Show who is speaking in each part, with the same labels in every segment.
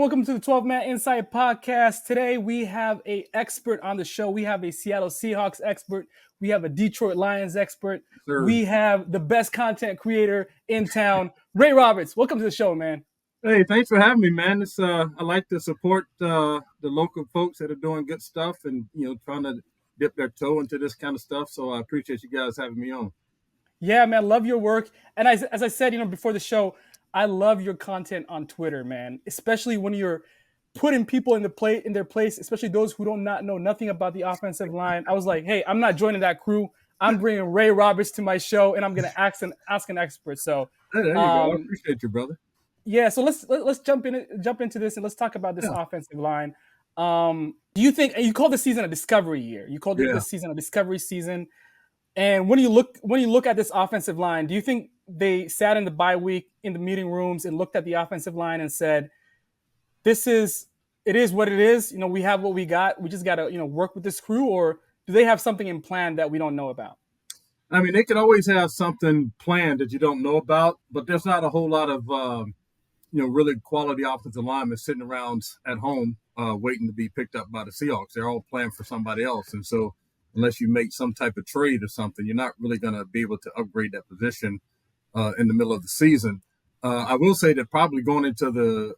Speaker 1: welcome to the 12-Man Insight Podcast. Today we have an expert on the show. We have a Seattle Seahawks expert. We have a Detroit Lions expert.
Speaker 2: Sure.
Speaker 1: We have the best content creator in town, Ray Roberts. Welcome to the show, man.
Speaker 2: Hey, thanks for having me, man. I like to support the local folks that are doing good stuff and trying to dip their toe into this kind of stuff. So I appreciate you guys having me on.
Speaker 1: Yeah, man, love your work. And as I said, before the show, I love your content on Twitter, man. Especially when you're putting people in their place, especially those who don't not know nothing about the offensive line. I was like, hey, I'm not joining that crew. I'm bringing Ray Roberts to my show, and I'm gonna ask an expert. So
Speaker 2: Hey, there you go. I appreciate you, brother.
Speaker 1: Yeah, so let's jump into this and let's talk about this offensive line. Do you think, and you called the season a discovery year? You called this season a discovery season. And when you look at this offensive line, do you think they sat in the bye week in the meeting rooms and looked at the offensive line and said, it is what it is. We have what we got. We just got to work with this crew, or do they have something in plan that we don't know about?
Speaker 2: I mean, they can always have something planned that you don't know about, but there's not a whole lot of really quality offensive linemen sitting around at home waiting to be picked up by the Seahawks. They're all playing for somebody else, and so unless you make some type of trade or something, you're not really going to be able to upgrade that position in the middle of the season. I will say that probably going into the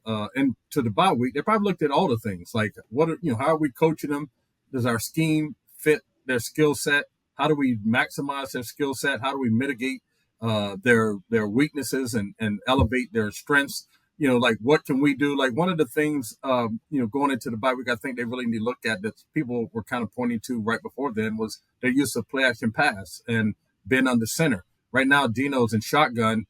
Speaker 2: bye week, they probably looked at all the things like how are we coaching them? Does our scheme fit their skill set? How do we maximize their skill set? How do we mitigate their weaknesses and elevate their strengths? What can we do? Like one of the things, going into the bye week, I think they really need to look at that people were kind of pointing to right before then was their use of play action pass and being under center. Right now, Dino's in shotgun,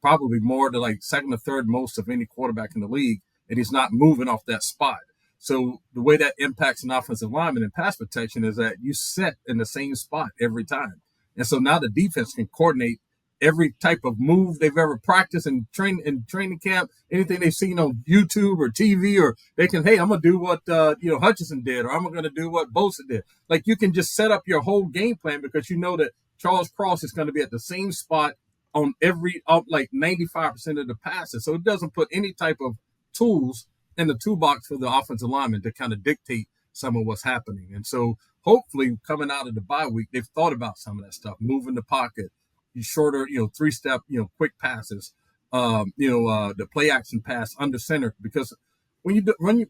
Speaker 2: probably more to like second or third most of any quarterback in the league, and he's not moving off that spot. So the way that impacts an offensive lineman in pass protection is that you set in the same spot every time. And so now the defense can coordinate every type of move they've ever practiced in training camp, anything they've seen on YouTube or TV, or they can, hey, I'm going to do what, Hutchinson did, or I'm going to do what Bosa did. Like you can just set up your whole game plan because you know that Charles Cross is going to be at the same spot on like 95% of the passes. So it doesn't put any type of tools in the toolbox for the offensive lineman to kind of dictate some of what's happening. And so hopefully coming out of the bye week, they've thought about some of that stuff, moving the pocket, shorter, 3-step, quick passes, the play action pass under center, because when you run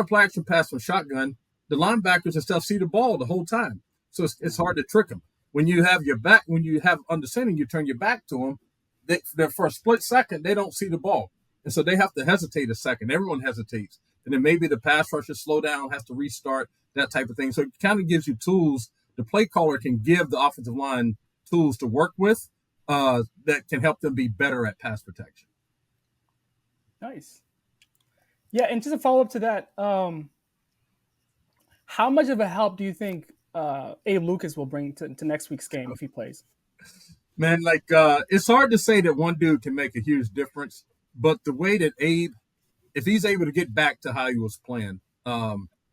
Speaker 2: play action pass from shotgun, the linebackers and stuff see the ball the whole time. So it's hard to trick them. When you have under center, you turn your back to them, they're for a split second, they don't see the ball. And so they have to hesitate a second. Everyone hesitates. And then maybe the pass rusher slow down, has to restart, that type of thing. So it kind of gives you tools. The play caller can give the offensive line tools to work with that can help them be better at pass protection.
Speaker 1: Nice. Yeah, and just a follow-up to that, how much of a help do you think Abe Lucas will bring to next week's game if he plays?
Speaker 2: Man, it's hard to say that one dude can make a huge difference, but the way that Abe, if he's able to get back to how he was playing,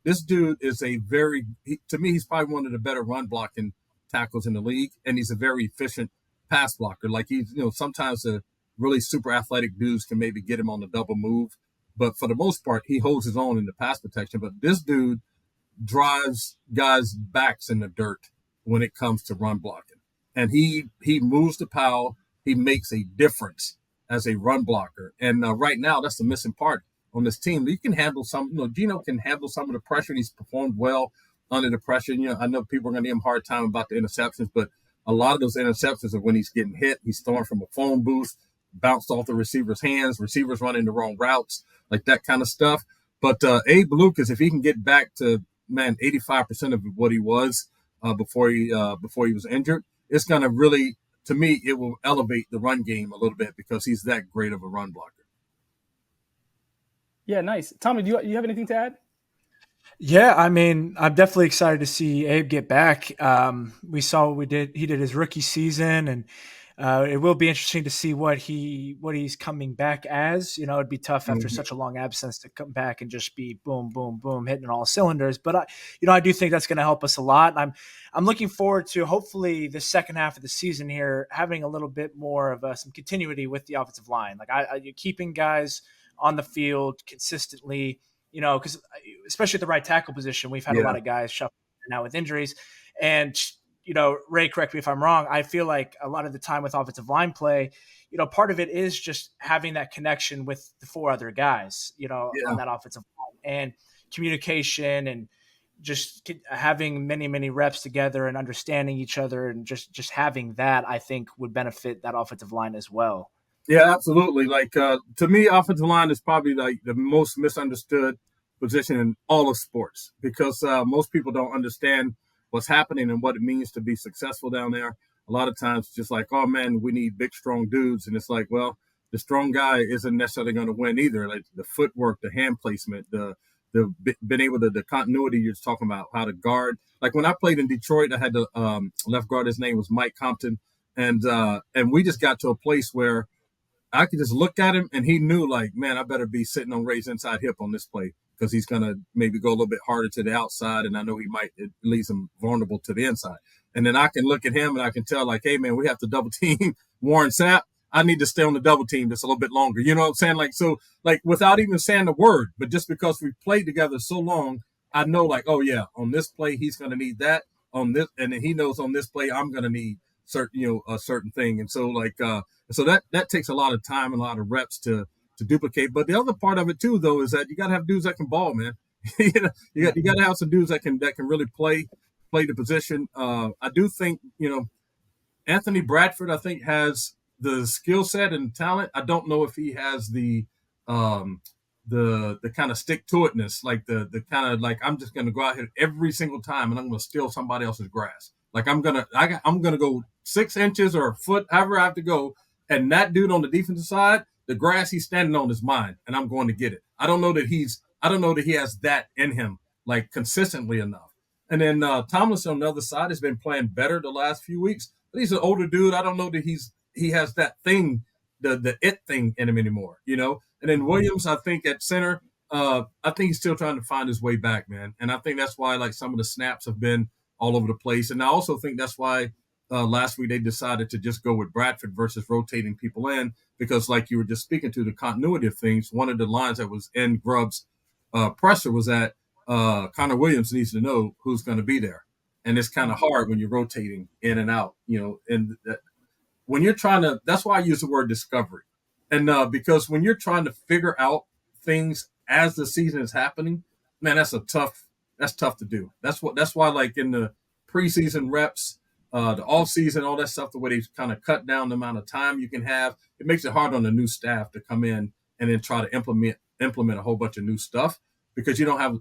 Speaker 2: this dude is to me, he's probably one of the better run blocking tackles in the league, and he's a very efficient pass blocker. Like sometimes the really super athletic dudes can maybe get him on the double move, but for the most part, he holds his own in the pass protection. But this dude drives guys' backs in the dirt when it comes to run blocking, and he moves the pile. He makes a difference as a run blocker, and right now that's the missing part on this team. You can handle Gino can handle some of the pressure, and he's performed well under the pressure. I know people are going to give him a hard time about the interceptions, but a lot of those interceptions are when he's getting hit. He's throwing from a phone booth, bounced off the receiver's hands, receivers running the wrong routes, like that kind of stuff. But Abe Lucas, if he can get back to 85% of what he was before he was injured, it's going to really, to me, it will elevate the run game a little bit because he's that great of a run blocker.
Speaker 1: Yeah, nice. Tommy, do you have anything to add?
Speaker 3: Yeah, I mean, I'm definitely excited to see Abe get back. We saw what he did his rookie season, and it will be interesting to see what he's coming back as. It'd be tough after such a long absence to come back and just be boom, boom, boom, hitting all cylinders. But I do think that's going to help us a lot. And I'm looking forward to hopefully the second half of the season here having a little bit more of some continuity with the offensive line. Like keeping guys on the field consistently. Because especially at the right tackle position, we've had a lot of guys shuffle now with injuries. And, Ray, correct me if I'm wrong, I feel like a lot of the time with offensive line play, part of it is just having that connection with the four other guys, on that offensive line, and communication, and just having many, many reps together and understanding each other, and just having that, I think, would benefit that offensive line as well.
Speaker 2: Yeah, absolutely. Like to me, offensive line is probably like the most misunderstood position in all of sports because most people don't understand what's happening and what it means to be successful down there. A lot of times, it's just like, oh man, we need big, strong dudes, and it's like, well, the strong guy isn't necessarily going to win either. Like the footwork, the hand placement, the been able to the continuity you're talking about, how to guard. Like when I played in Detroit, I had the left guard. His name was Mike Compton, and we just got to a place where I could just look at him and he knew, like, man, I better be sitting on Ray's inside hip on this play because he's going to maybe go a little bit harder to the outside. And I know it leaves him vulnerable to the inside. And then I can look at him and I can tell, like, hey, man, we have to double team Warren Sapp. I need to stay on the double team just a little bit longer. You know what I'm saying? Like, so, like, without even saying the word, but just because we've played together so long, I know, like, oh, yeah, on this play, he's going to need that on this. And then he knows on this play, I'm going to need a certain thing. And so, like, so that takes a lot of time and a lot of reps to duplicate. But the other part of it too, though, is that you got to have dudes that can ball, man. you got to have some dudes that can really play the position. I do think Anthony Bradford, I think, has the skill set and talent. I don't know if he has the kind of stick to itness, like the kind of like I'm just going to go out here every single time and I'm going to steal somebody else's grass. Like I'm gonna go 6 inches or a foot, however I have to go. And that dude on the defensive side, the grass he's standing on is mine, and I'm going to get it. I don't know that he has that in him, like consistently enough. And then Tomlinson on the other side has been playing better the last few weeks, but he's an older dude. I don't know that he has that thing, the it thing in him anymore, And then Williams, I think at center, I think he's still trying to find his way back, man. And I think that's why like some of the snaps have been all over the place. And I also think that's why last week they decided to just go with Bradford versus rotating people in because, like you were just speaking to, the continuity of things, one of the lines that was in Grubb's presser was that Connor Williams needs to know who's going to be there. And it's kind of hard when you're rotating in and out, and when you're trying to – that's why I use the word discovery. And because when you're trying to figure out things as the season is happening, man, that's tough to do. That's why like in the preseason reps, the off season, all that stuff, the way they kind of cut down the amount of time you can have, it makes it hard on the new staff to come in and then try to implement a whole bunch of new stuff because you don't have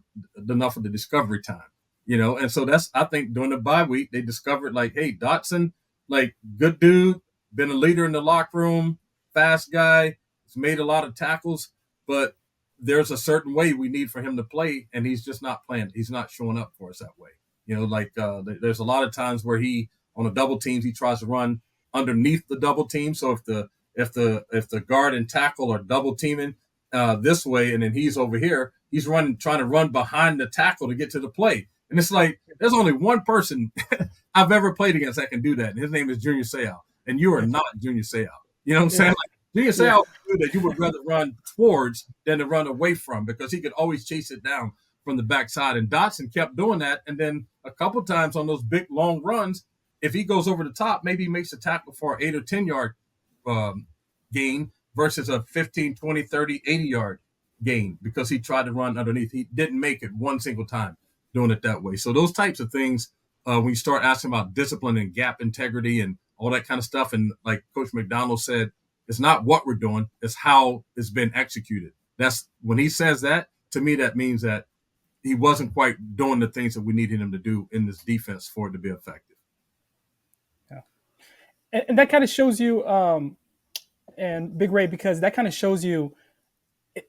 Speaker 2: enough of the discovery time, And so I think during the bye week, they discovered like, hey, Dotson, like good dude, been a leader in the locker room, fast guy, has made a lot of tackles, but there's a certain way we need for him to play, and he's just not playing. He's not showing up for us that way. There's a lot of times where he on a double teams he tries to run underneath the double team. So if the guard and tackle are double teaming this way, and then he's over here, he's trying to run behind the tackle to get to the play. And it's like there's only one person I've ever played against that can do that, and his name is Junior Seau, and you are not Junior Seau. You know what I'm saying? Like, Junior Seau that you would rather run towards than to run away from because he could always chase it down from the backside. And Dotson kept doing that. And then a couple times on those big, long runs, if he goes over the top, maybe he makes a tackle for an 8 or 10 yard gain versus a 15, 20, 30, 80 yard gain because he tried to run underneath. He didn't make it one single time doing it that way. So those types of things, when you start asking about discipline and gap integrity and all that kind of stuff, and like Coach McDonald said, it's not what we're doing, it's how it's been executed. That's when he says that, to me, that means that he wasn't quite doing the things that we needed him to do in this defense for it to be effective.
Speaker 1: Yeah. And that kind of shows you, and Big Ray, because that kind of shows you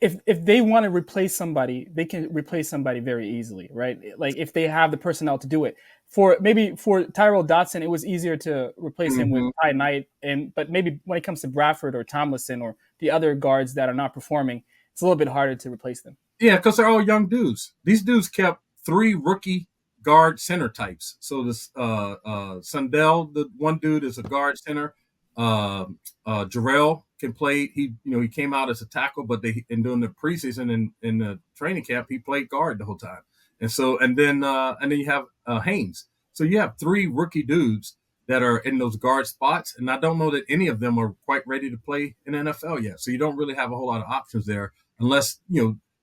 Speaker 1: if they want to replace somebody, they can replace somebody very easily, right? Like if they have the personnel to do it. For Tyrell Dotson, it was easier to replace him with Ty Knight, but maybe when it comes to Bradford or Tomlinson or the other guards that are not performing, it's a little bit harder to replace them.
Speaker 2: Yeah, because they're all young dudes. These dudes kept 3 rookie guard center types. So this Sundell, the one dude is a guard center. Jarrell can play. He came out as a tackle, but in doing the preseason and in the training camp, he played guard the whole time. And then you have Haynes. So you have three rookie dudes that are in those guard spots, and I don't know that any of them are quite ready to play in the NFL yet. So you don't really have a whole lot of options there, unless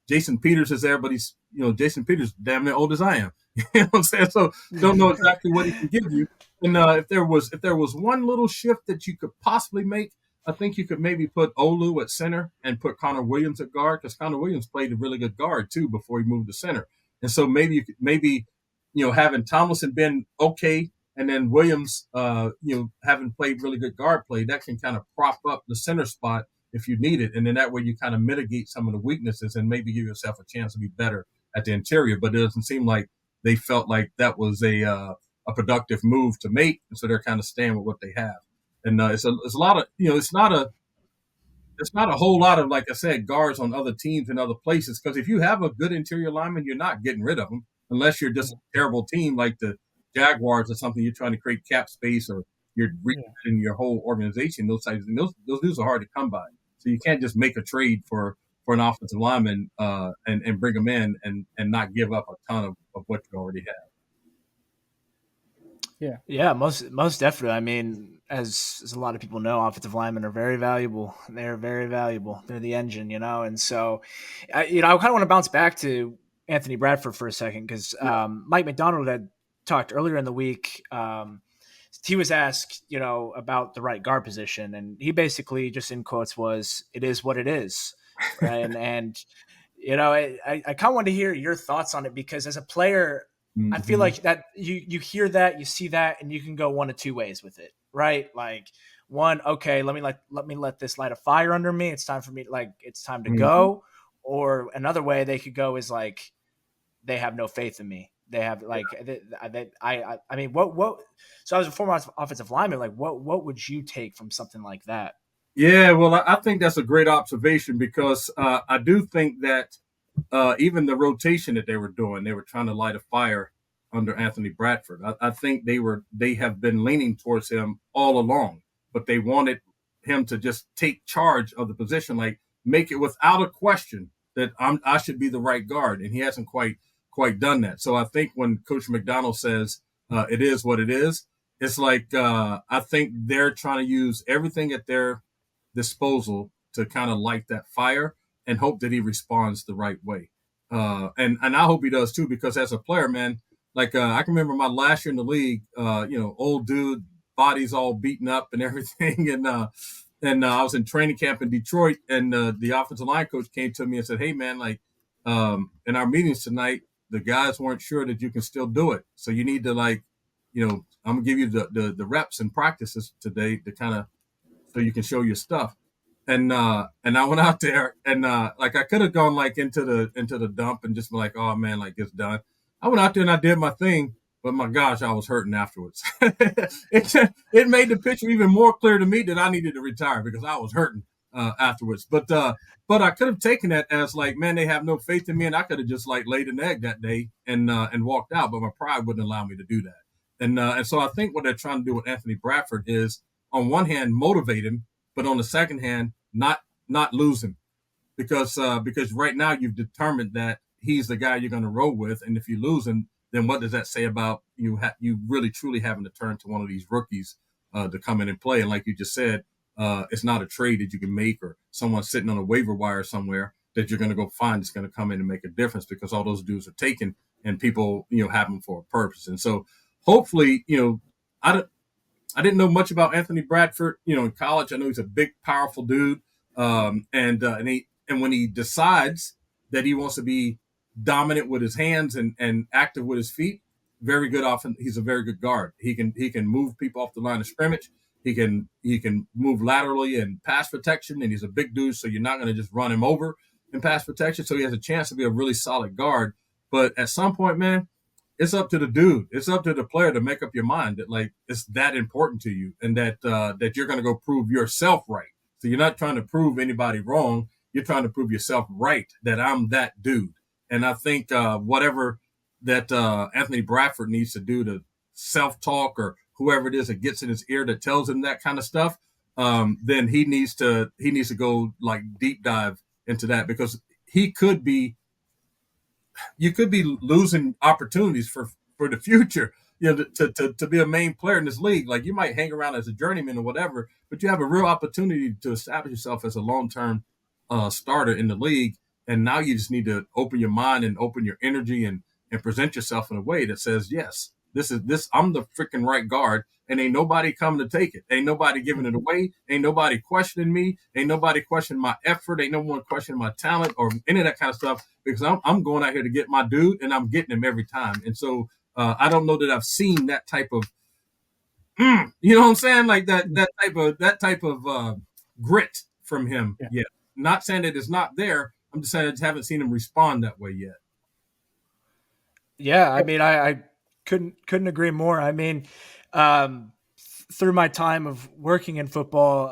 Speaker 2: Jason Peters is there, but he's Jason Peters damn near old as I am. You know what I'm saying? So don't know exactly what he can give you. And if there was one little shift that you could possibly make, I think you could maybe put Olu at center and put Connor Williams at guard, because Connor Williams played a really good guard too before he moved to center. And so maybe having Tomlinson been okay, and then Williams having played really good guard play, that can kind of prop up the center spot if you need it, and then that way you kind of mitigate some of the weaknesses and maybe give yourself a chance to be better at the interior. But it doesn't seem like they felt like that was a productive move to make, and so they're kind of staying with what they have. And it's a lot of it's not a whole lot of, like I said, guards on other teams and other places, because if you have a good interior lineman, you're not getting rid of them unless you're just a terrible team like the Jaguars or something. You're trying to create cap space, or you're resetting your whole organization. Those dudes are hard to come by. So you can't just make a trade for an offensive lineman and bring them in and not give up a ton of what you already have.
Speaker 3: Yeah, most definitely. I mean, as a lot of people know, offensive linemen are very valuable. They're very valuable. They're the engine, and so, I kind of want to bounce back to Anthony Bradford for a second, because Mike McDonald had talked earlier in the week. He was asked, about the right guard position, and he basically just in quotes was, "It is what it is," right? and I kind of wanted to hear your thoughts on it, because as a player, I feel like that you hear that, you see that, and you can go one of two ways with it, right? Like, one, okay, let me let this light a fire under me. It's time for me, it's time to go. Or another way they could go is like, they have no faith in me. They have I mean, what? So I was a former offensive lineman. Like, what would you take from something like that?
Speaker 2: Yeah, well, I think that's a great observation, because I do think that even the rotation that they were doing, they were trying to light a fire under Anthony Bradford. I think they have been leaning towards him all along, but they wanted him to just take charge of the position, like make it without a question that I should be the right guard, and he hasn't quite done that. So I think when Coach McDonald says it is what it is, it's like I think they're trying to use everything at their disposal to kind of light that fire and hope that he responds the right way. And I hope he does too, because as a player, man, like I can remember my last year in the league, old dude, body's all beaten up and everything. And I was in training camp in Detroit, and the offensive line coach came to me and said, "Hey man, like in our meetings tonight, the guys weren't sure that you can still do it. So you need to I'm gonna give you the reps and practices today to kind of, so you can show your stuff." And I went out there, and like I could have gone like into the dump and just been like, "Oh man, like it's done." I went out there and I did my thing, but my gosh, I was hurting afterwards. It made the picture even more clear to me that I needed to retire, because I was hurting afterwards. But I could have taken that as like, man, they have no faith in me, and I could have just like laid an egg that day and walked out. But my pride wouldn't allow me to do that. And so I think what they're trying to do with Anthony Bradford is, on one hand, motivate him, but on the second hand, not lose him, because right now you've determined that he's the guy you're going to roll with, and if you lose him, then what does that say about you really truly having to turn to one of these rookies to come in and play? And like you just said, it's not a trade that you can make, or someone sitting on a waiver wire somewhere that you're going to go find that's going to come in and make a difference, because all those dudes are taken, and people have them for a purpose. And so hopefully, I didn't know much about Anthony Bradford, in college. I know he's a big, powerful dude. And when he decides that he wants to be dominant with his hands and active with his feet, very good he's a very good guard. He can move people off the line of scrimmage. He can move laterally in pass protection, and he's a big dude, so you're not going to just run him over in pass protection. So he has a chance to be a really solid guard. But at some point, man, it's up to the dude. It's up to the player to make up your mind that like it's that important to you, and that you're going to go prove yourself right. So you're not trying to prove anybody wrong. You're trying to prove yourself right, that I'm that dude. And I think whatever that Anthony Bradford needs to do to self-talk, or whoever it is that gets in his ear that tells him that kind of stuff, then he needs to go like deep dive into that, because he could be you could be losing opportunities for the future. To be a main player in this league. Like, you might hang around as a journeyman or whatever, but you have a real opportunity to establish yourself as a long-term starter in the league. And now you just need to open your mind and open your energy and present yourself in a way that says, yes, I'm the freaking right guard, and ain't nobody coming to take it. Ain't nobody giving it away. Ain't nobody questioning me. Ain't nobody questioning my effort. Ain't no one questioning my talent or any of that kind of stuff, because I'm going out here to get my dude, and I'm getting him every time. And so I don't know that I've seen that type of, you know what I'm saying? Like that type of grit from him yet. Not saying that it's not there. I'm just saying I just haven't seen him respond that way yet.
Speaker 3: Yeah, I mean, I couldn't agree more. I mean, through my time of working in football,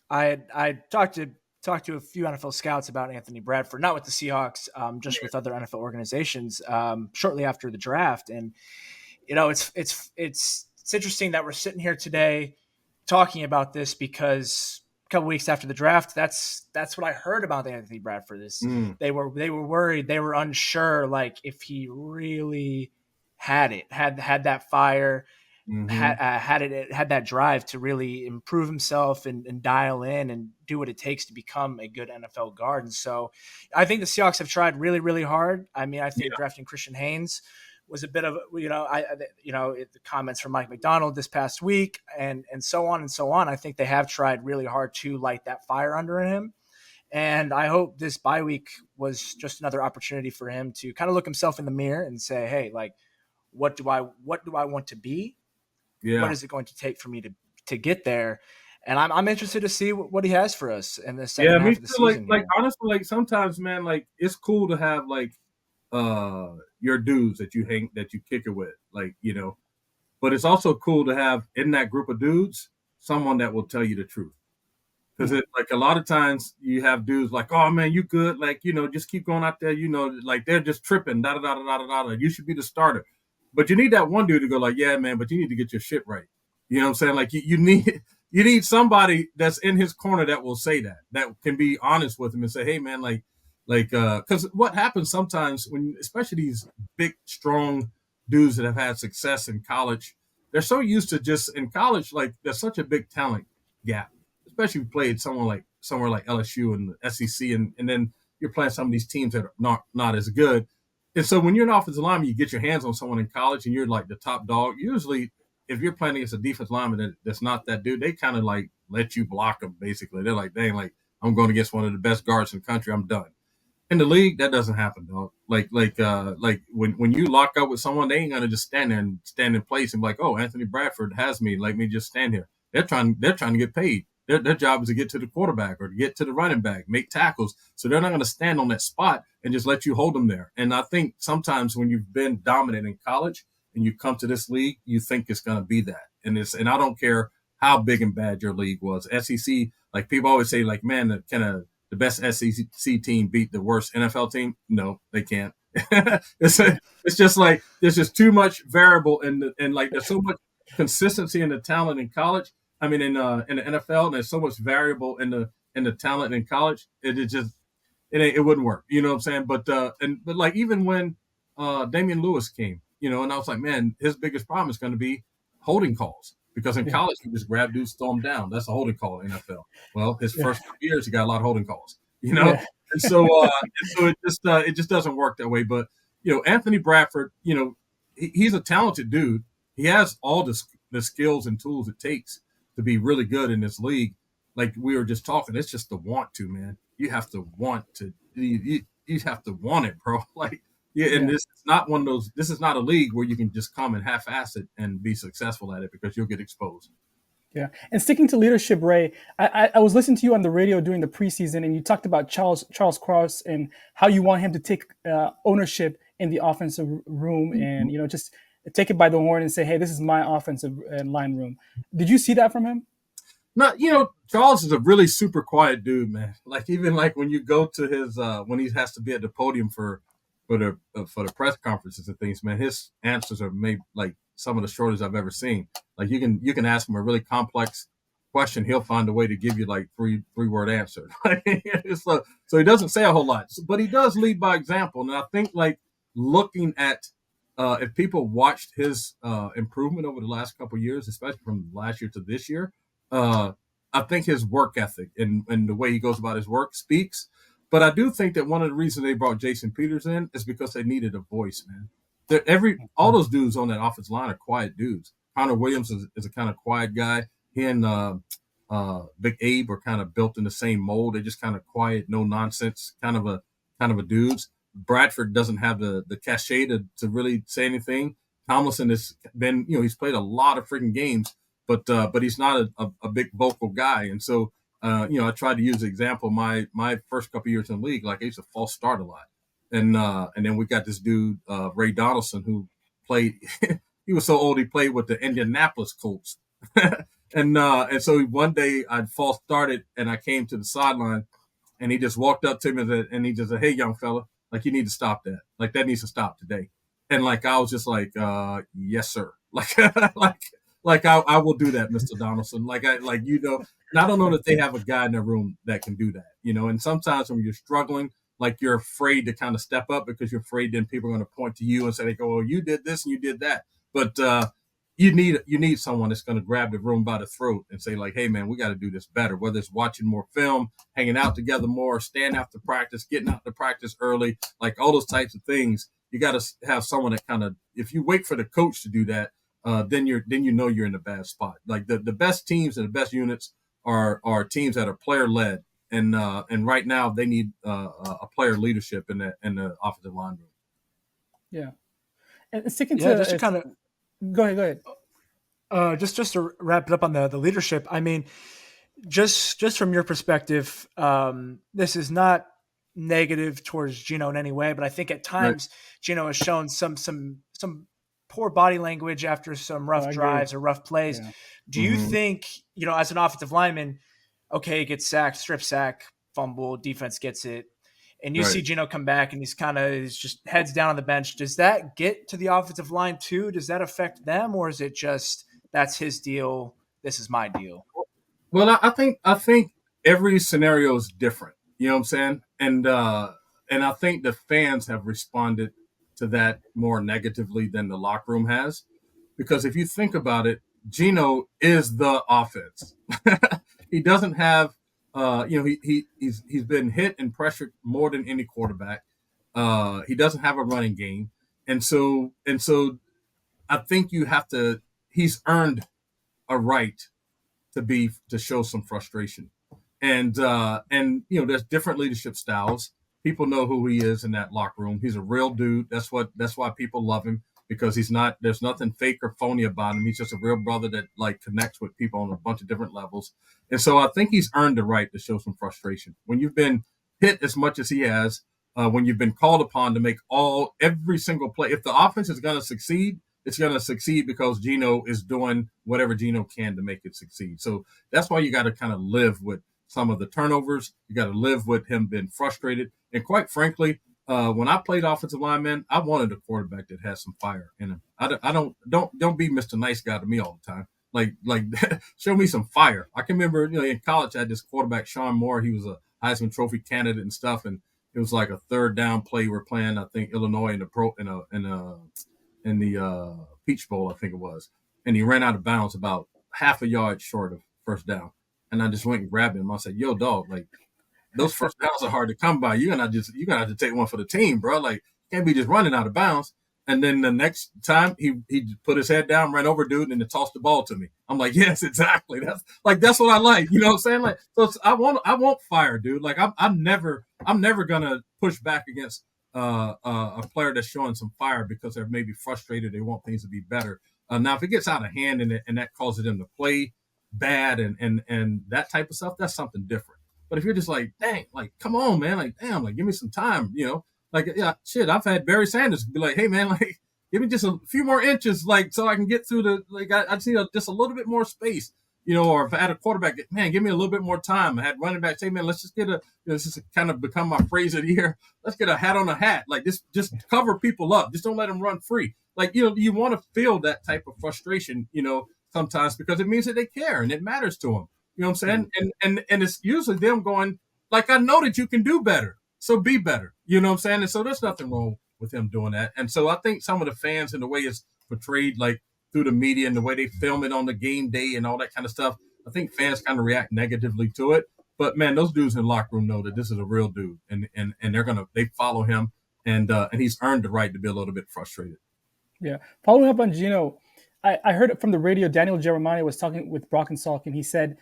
Speaker 3: I talked to a few NFL scouts about Anthony Bradford, not with the Seahawks, just with other NFL organizations, shortly after the draft. And it's interesting that we're sitting here today talking about this, because a couple weeks after the draft, that's what I heard about Anthony Bradford. They were worried, they were unsure, like, if he really had that fire, had that drive to really improve himself and dial in and do what it takes to become a good NFL guard. And so I think the Seahawks have tried really, really hard. I mean, I think drafting Christian Haynes was a bit of, the comments from Mike McDonald this past week and so on and so on. I think they have tried really hard to light that fire under him. And I hope this bye week was just another opportunity for him to kind of look himself in the mirror and say, hey, like, what do I want to be? Yeah. What is it going to take for me to get there? And I'm interested to see what he has for us in the second half of the season.
Speaker 2: Like honestly, like, sometimes, man, like, it's cool to have like your dudes that you kick it with, like, but it's also cool to have in that group of dudes someone that will tell you the truth. Because like, a lot of times you have dudes like, oh man, you good, like, just keep going out there, like, they're just tripping, da da da da da da. You should be the starter. But you need that one dude to go like, yeah, man, but you need to get your shit right. You know what I'm saying? Like, you need somebody that's in his corner that will say that can be honest with him and say, hey man, because what happens sometimes when, especially these big, strong dudes that have had success in college, they're so used to just in college, like, there's such a big talent gap, especially if you played somewhere like LSU and the SEC, and then you're playing some of these teams that are not as good. And so when you're an offensive lineman, you get your hands on someone in college and you're like the top dog. Usually, if you're playing against a defense lineman that's not that dude, they kind of like let you block them, basically. They're like, dang, like, I'm going against one of the best guards in the country, I'm done. In the league, that doesn't happen, dog. Like when you lock up with someone, they ain't gonna just stand there and stand in place and be like, oh, Anthony Bradford has me, let me just stand here. They're trying to get paid. Their job is to get to the quarterback or to get to the running back, make tackles. So they're not going to stand on that spot and just let you hold them there. And I think sometimes when you've been dominant in college and you come to this league, you think it's going to be that. And I don't care how big and bad your league was. SEC, like, people always say, like, man, the best SEC team beat the worst NFL team. No, they can't. It's just like, there's just too much variable and like, there's so much consistency in the talent in college. I mean, in the NFL, and there's so much variable in the talent in college. It wouldn't work. You know what I'm saying? But like, even when Damian Lewis came, and I was like, man, his biggest problem is going to be holding calls, because in college you just grab dudes, throw them down. That's a holding call in the NFL. Well, his first 2 years he got a lot of holding calls. And so it just doesn't work that way. But Anthony Bradford, he's a talented dude. He has all the skills and tools it takes to be really good in this league. Like we were just talking, it's just the want to, man. You have to want to. You have to want it, bro. Like, and this is not one of those. This is not a league where you can just come and half-ass it and be successful at it, because you'll get exposed.
Speaker 1: Yeah, and sticking to leadership, Ray, I was listening to you on the radio during the preseason, and you talked about Charles Cross and how you want him to take ownership in the offensive room, and just take it by the horn and say, hey, this is my offensive line room. Did you see that from him?
Speaker 2: No, Charles is a really super quiet dude, man. Like, even like when you go to his when he has to be at the podium for the press conferences and things, man, his answers are maybe like some of the shortest I've ever seen. Like, you can ask him a really complex question, he'll find a way to give you like three-word answer. So he doesn't say a whole lot, but he does lead by example. And I think like looking at if people watched his improvement over the last couple of years, especially from last year to this year, I think his work ethic and the way he goes about his work speaks. But I do think that one of the reasons they brought Jason Peters in is because they needed a voice, man. All those dudes on that offensive line are quiet dudes. Connor Williams is a kind of quiet guy. He and Big Abe are kind of built in the same mold. They're just kind of quiet, no nonsense, kind of a dudes. Bradford doesn't have the cachet to really say anything. Tomlinson has been, he's played a lot of freaking games, but he's not a big vocal guy. And so, I tried to use the example. My first couple years in the league, like I used to false start a lot, and then we got this dude Ray Donaldson who played. He was so old he played with the Indianapolis Colts, and so one day I'd false started and I came to the sideline, and he just walked up to me and he just said, "Hey, young fella, like you need to stop that. Like that needs to stop today." And like I was just like, "Yes, sir." Like I will do that, Mr. Donaldson. And I don't know that they have a guy in their room that can do that, And sometimes when you're struggling, like you're afraid to kind of step up because you're afraid then people are going to point to you and say, "Oh, you did this and you did that." But you need someone that's going to grab the room by the throat and say, like, "Hey, man, we got to do this better." Whether it's watching more film, hanging out together more, staying after practice, getting out to practice early, like all those types of things. You got to have someone that kind of, if you wait for the coach to do that, then you're in a bad spot. Like the best teams and the best units are teams that are player led, and right now they need a player leadership in the offensive line room.
Speaker 1: Yeah, and sticking to
Speaker 3: just to kind of
Speaker 1: go ahead.
Speaker 3: Just to wrap it up on the leadership. I mean, just from your perspective, this is not negative towards Gino in any way, but I think at times Gino has shown some poor body language after some rough drives or rough plays. Yeah. Do you think, as an offensive lineman, okay, gets sacked, strip sack, fumble, defense gets it, and you see Gino come back and he's just heads down on the bench. Does that get to the offensive line too? Does that affect them, or is it just that's his deal, this is my deal?
Speaker 2: Well, I think every scenario is different. You know what I'm saying? And I think the fans have responded to that more negatively than the locker room has, because if you think about it, Gino is the offense. He doesn't have, he's been hit and pressured more than any quarterback. He doesn't have a running game, and so I think he's earned a right to show some frustration. And there's different leadership styles. People know who he is in that locker room. He's a real dude. That's why people love him, because there's nothing fake or phony about him. He's just a real brother that like connects with people on a bunch of different levels. And so I think he's earned the right to show some frustration. When you've been hit as much as he has, when you've been called upon to make every single play, if the offense is going to succeed, it's going to succeed because Gino is doing whatever Gino can to make it succeed. So that's why you got to kind of live with some of the turnovers. You got to live with him being frustrated. And quite frankly, when I played offensive lineman, I wanted a quarterback that has some fire in him. I don't be Mr. Nice Guy to me all the time. Like show me some fire. I can remember, in college I had this quarterback, Sean Moore. He was a Heisman Trophy candidate and stuff, and it was like a third down play. We're playing, I think, Illinois in the Peach Bowl, I think it was, and he ran out of bounds about half a yard short of first down. And I just went and grabbed him. I said, "Yo, dog, like those first downs are hard to come by. You're gonna have to take one for the team, bro. Like, you can't be just running out of bounds." And then the next time he put his head down, ran over dude, and then tossed the ball to me. I'm like, yes, exactly. That's what I like. You know what I'm saying? Like, so I want fire, dude. Like I'm never gonna push back against a player that's showing some fire because they're maybe frustrated. They want things to be better. Now, if it gets out of hand and that causes them to play bad and that type of stuff, that's something different. But if you're just like, dang, like, come on, man, like, damn, like, give me some time, like, yeah, shit, I've had Barry Sanders be like, hey, man, like, give me just a few more inches, like, so I can get through I just need just a little bit more space, or if I had a quarterback, man, give me a little bit more time. I had running backs, hey, man, let's just get this is kind of become my phrase of the year. Let's get a hat on a hat. Like, just cover people up. Just don't let them run free. Like, you want to feel that type of frustration, sometimes, because it means that they care and it matters to them. You know what I'm saying? And it's usually them going, like, I know that you can do better, so be better. You know what I'm saying? And so there's nothing wrong with him doing that. And so I think some of the fans and the way it's portrayed, like through the media and the way they film it on the game day and all that kind of stuff, I think fans kind of react negatively to it. But man, those dudes in the locker room know that this is a real dude, and they follow him, and he's earned the right to be a little bit frustrated.
Speaker 1: Yeah. Following up on Gino, I heard it from the radio. Daniel Jeremiah was talking with Brock and Salk, and he said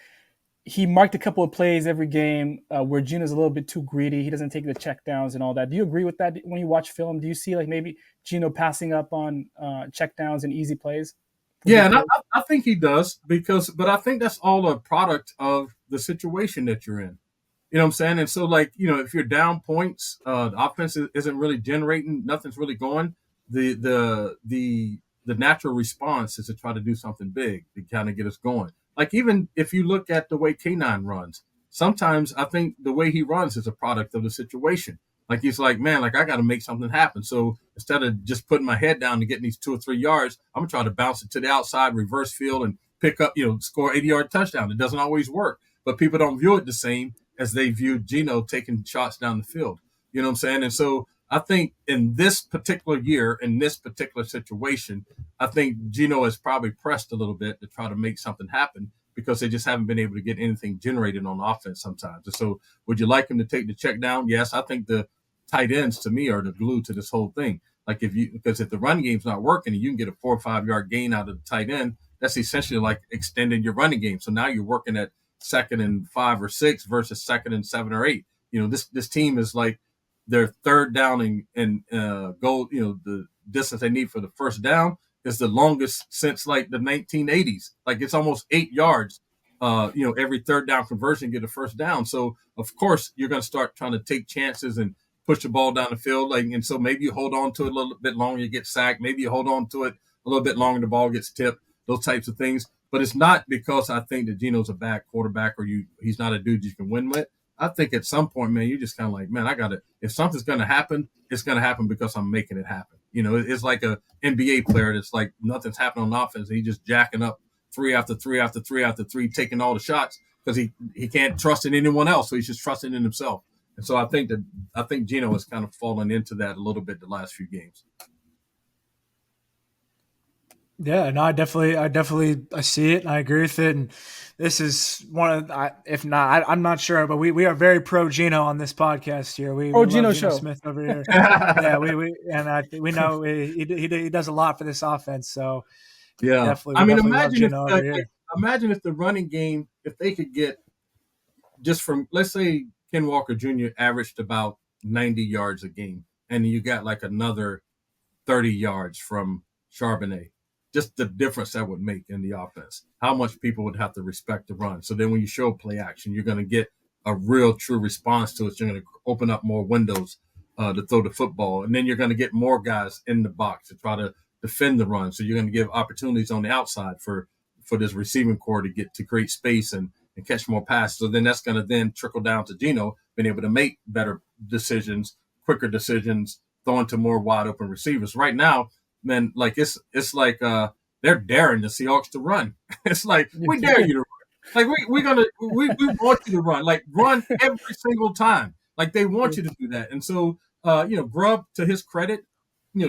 Speaker 1: he marked a couple of plays every game where Gino's a little bit too greedy. He doesn't take the check downs and all that. Do you agree with that when you watch film? Do you see like maybe Gino passing up on check downs and easy plays?
Speaker 2: Yeah, and I think he does but I think that's all a product of the situation that you're in. You know what I'm saying? And so, like, if you're down points, the offense isn't really generating, nothing's really going. The natural response is to try to do something big to kind of get us going. Like, even if you look at the way K9 runs, sometimes I think the way he runs is a product of the situation. Like, he's like, man, like, I got to make something happen. So instead of just putting my head down and getting these 2 or 3 yards, I'm going to try to bounce it to the outside, reverse field, and pick up, score 80-yard touchdown. It doesn't always work, but people don't view it the same as they viewed Gino taking shots down the field. You know what I'm saying? And so I think in this particular year, in this particular situation, I think Gino has probably pressed a little bit to try to make something happen because they just haven't been able to get anything generated on offense sometimes. And so would you like him to take the check down? Yes, I think the tight ends to me are the glue to this whole thing. Like because if the run game's not working and you can get a 4 or 5 yard gain out of the tight end, that's essentially like extending your running game. So now you're working at 2nd and 5 or 6 versus 2nd and 7 or 8. This team is like their third down and goal. The distance they need for the first down is the longest since like the 1980s. Like it's almost 8 yards. Every third down conversion get a first down. So of course you're going to start trying to take chances and push the ball down the field. And so maybe you hold on to it a little bit longer, you get sacked. Maybe you hold on to it a little bit longer, the ball gets tipped. Those types of things. But it's not because I think that Gino's a bad quarterback or he's not a dude you can win with. I think at some point, man, you're just kind of like, man, if something's going to happen, it's going to happen because I'm making it happen. It's like a NBA player that's like nothing's happening on offense. And he's just jacking up 3 after 3 after 3 after 3, taking all the shots because he can't trust in anyone else. So he's just trusting in himself. And so I think Gino has kind of fallen into that a little bit the last few games.
Speaker 3: Yeah, no, I see it and I agree with it. And this is one of, if not, I'm not sure, but we are very pro Gino on this podcast here. We
Speaker 1: Gino show
Speaker 3: Smith over here. Yeah, we know he does a lot for this offense. So
Speaker 2: yeah, imagine if the running game, if they could get just from, let's say Ken Walker Jr. averaged about 90 yards a game, and you got like another 30 yards from Charbonnet. Just the difference that would make in the offense, how much people would have to respect the run. So then when you show play action, you're going to get a real true response to it. You're going to open up more windows to throw the football. And then you're going to get more guys in the box to try to defend the run. So you're going to give opportunities on the outside for this receiving core to create space and catch more passes. So then that's going to then trickle down to Gino being able to make better decisions, quicker decisions, throwing to more wide open receivers. Right now, man, like it's like they're daring the Seahawks to run. It's like we dare you to run. Like we want you to run. Like run every single time. Like they want you to do that. And so Grubb, to his credit,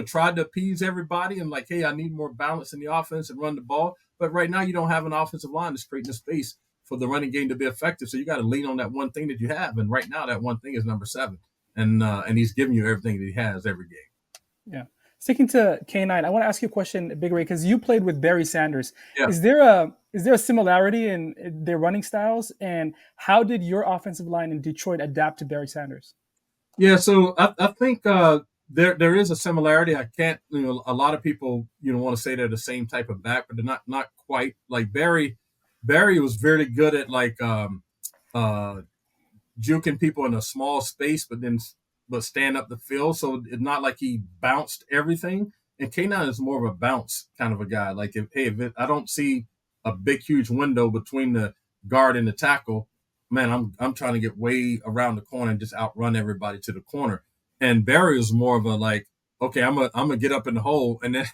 Speaker 2: tried to appease everybody and like, hey, I need more balance in the offense and run the ball. But right now you don't have an offensive line that's creating the space for the running game to be effective. So you got to lean on that one thing that you have. And right now that one thing is number 7. And he's giving you everything that he has every game.
Speaker 1: Yeah. Sticking to K9, I want to ask you a question, Big Ray, because you played with Barry Sanders.
Speaker 2: Yeah.
Speaker 1: Is there a similarity in their running styles, and how did your offensive line in Detroit adapt to Barry Sanders?
Speaker 2: Yeah, so I think there is a similarity. I can't, a lot of people want to say they're the same type of back, but they're not quite. Like Barry was very good at like juking people in a small space, but stand up the field. So it's not like he bounced everything. And K9 is more of a bounce kind of a guy. Like I don't see a big, huge window between the guard and the tackle, man, I'm trying to get way around the corner and just outrun everybody to the corner. And Barry is more of a like, okay, I'm gonna get up in the hole and then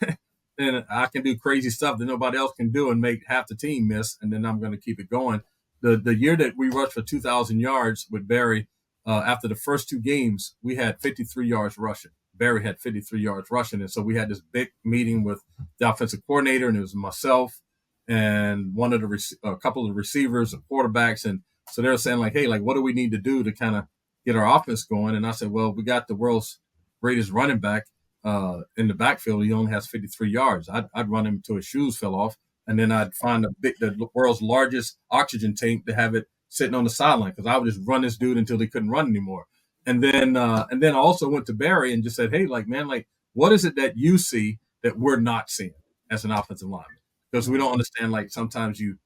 Speaker 2: and I can do crazy stuff that nobody else can do and make half the team miss, and then I'm gonna keep it going. the year that we rushed for 2,000 yards with Barry, after the first 2 games, we had 53 yards rushing. Barry had 53 yards rushing. And so we had this big meeting with the offensive coordinator, and it was myself and a couple of the receivers, the quarterbacks. And so they were saying, like, hey, like, what do we need to do to kind of get our offense going? And I said, well, we got the world's greatest running back in the backfield. He only has 53 yards. I'd run him until his shoes fell off. And then I'd find the world's largest oxygen tank to have it sitting on the sideline, because I would just run this dude until he couldn't run anymore. And then I also went to Barry and just said, hey, like, man, like, what is it that you see that we're not seeing as an offensive lineman? Because we don't understand, like, sometimes you